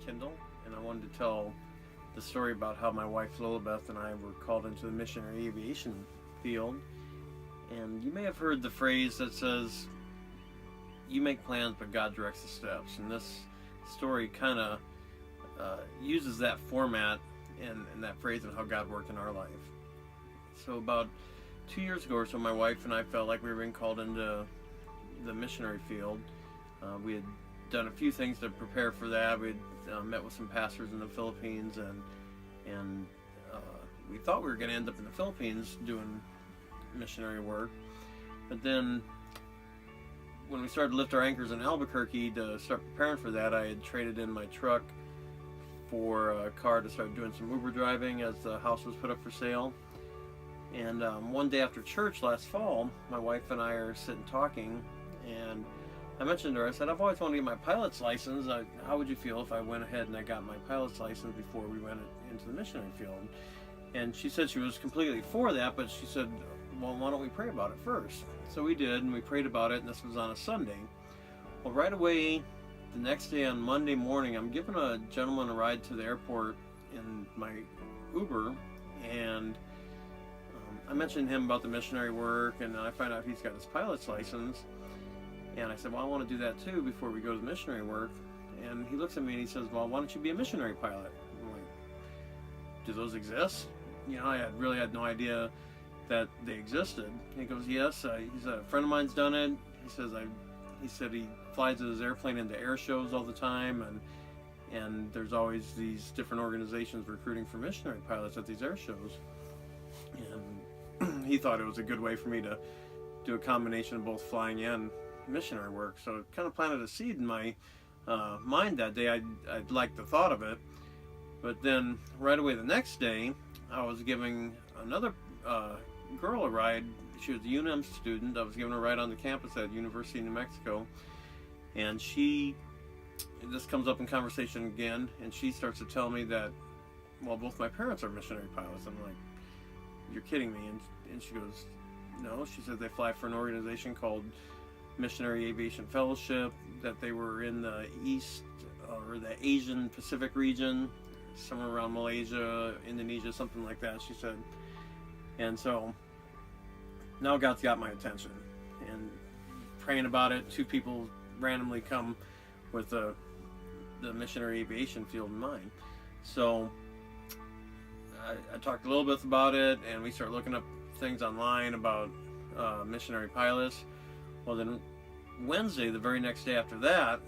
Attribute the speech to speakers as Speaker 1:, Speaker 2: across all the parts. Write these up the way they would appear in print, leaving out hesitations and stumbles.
Speaker 1: Kindle, and I wanted to tell the story about how my wife Lilibeth and I were called into the missionary aviation field. And you may have heard the phrase that says, "You make plans, but God directs the steps." And this story kind of uses that format and that phrase and how God worked in our life. So about 2 years ago or so, my wife and I felt like we were being called into the missionary field. We had done a few things to prepare for that. We had met with some pastors in the Philippines, and we thought we were going to end up in the Philippines doing missionary work. But then when we started to lift our anchors in Albuquerque to start preparing for that, I had traded in my truck for a car to start doing some Uber driving as the house was put up for sale. And one day after church last fall, my wife and I are sitting talking, and I mentioned to her, I said, "I've always wanted to get my pilot's license. How would you feel if I went ahead and I got my pilot's license before we went into the missionary field?" And she said she was completely for that, but she said, "Well, why don't we pray about it first?" So we did, and we prayed about it, and this was on a Sunday. Well, right away, the next day on Monday morning, I'm giving a gentleman a ride to the airport in my Uber, and I mentioned him about the missionary work, and I find out he's got his pilot's license. And I said, "Well, I want to do that too before we go to the missionary work." And he looks at me and he says, "Well, why don't you be a missionary pilot?" I'm like, "Do those exist?" I really had no idea that they existed. And he goes, "Yes." He said, "A friend of mine's done it." He said he flies his airplane into air shows all the time, and there's always these different organizations recruiting for missionary pilots at these air shows. And he thought it was a good way for me to do a combination of both flying and missionary work. So it kind of planted a seed in my mind that day. I liked the thought of it. But then right away the next day, I was giving another girl a ride. She was a UNM student. I was giving her a ride on the campus at University of New Mexico. And this comes up in conversation again, and she starts to tell me that, well, both my parents are missionary pilots. I'm like, "You're kidding me." And she goes, "No." She said they fly for an organization called Missionary Aviation Fellowship, that they were in the East or the Asian Pacific region, somewhere around Malaysia, Indonesia, something like that, she said. And so now God's got my attention, and praying about it, two people randomly come with the missionary aviation field in mind. So I talked a little bit about it, and we start looking up things online about missionary pilots. Well, then Wednesday, the very next day after that,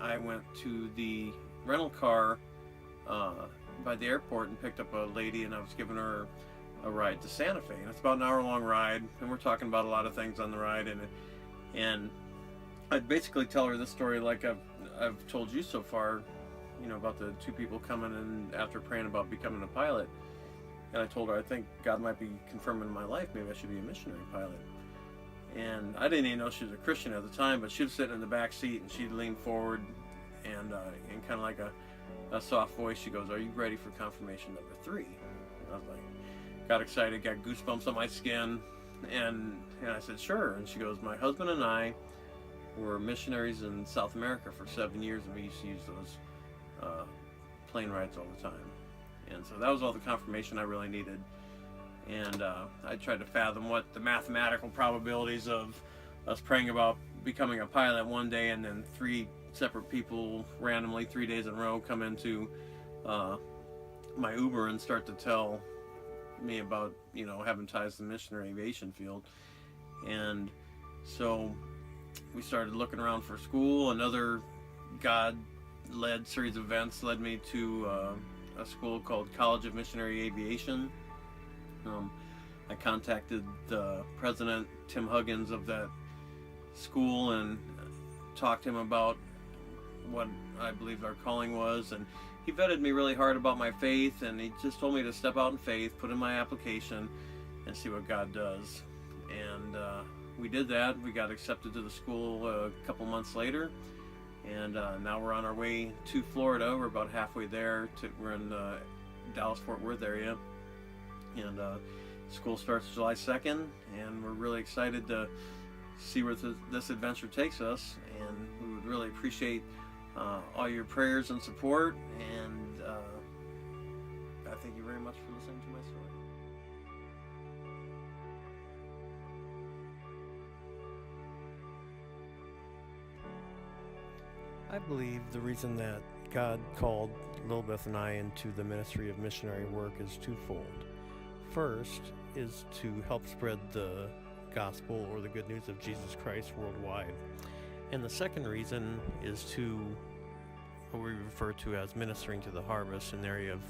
Speaker 1: I went to the rental car by the airport and picked up a lady, and I was giving her a ride to Santa Fe. And it's about an hour-long ride, and we're talking about a lot of things on the ride. And I'd basically tell her this story like I've told you so far, about the two people coming in after praying about becoming a pilot. And I told her, I think God might be confirming in my life, maybe I should be a missionary pilot. And I didn't even know she was a Christian at the time, but she was sitting in the back seat, and she leaned forward, and kind of like a soft voice, she goes, "Are you ready for confirmation number 3?" And I was like, got excited, got goosebumps on my skin, and I said, "Sure." And she goes, "My husband and I were missionaries in South America for 7 years, and we used to use those plane rides all the time." And so that was all the confirmation I really needed. And I tried to fathom what the mathematical probabilities of us praying about becoming a pilot one day, and then 3 separate people randomly 3 days in a row come into my Uber and start to tell me about having ties to the missionary aviation field. And so we started looking around for school. Another God-led series of events led me to a school called College of Missionary Aviation. I contacted the president, Tim Huggins, of that school, and talked to him about what I believed our calling was. And he vetted me really hard about my faith, and he just told me to step out in faith, put in my application, and see what God does. And we did that. We got accepted to the school a couple months later, and now we're on our way to Florida. We're about halfway there. We're in the Dallas-Fort Worth area, and school starts July 2nd, and we're really excited to see where this adventure takes us. And we would really appreciate all your prayers and support, and I thank you very much for listening to my story.
Speaker 2: I believe the reason that God called Lilbeth and I into the ministry of missionary work is twofold. First is to help spread the gospel or the good news of Jesus Christ worldwide. And the second reason is to what we refer to as ministering to the harvest in the area of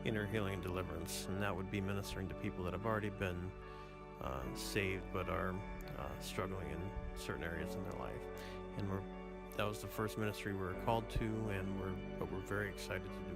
Speaker 2: inner healing and deliverance. And that would be ministering to people that have already been saved but are struggling in certain areas in their life. And that was the first ministry we were called to, and we're very excited to do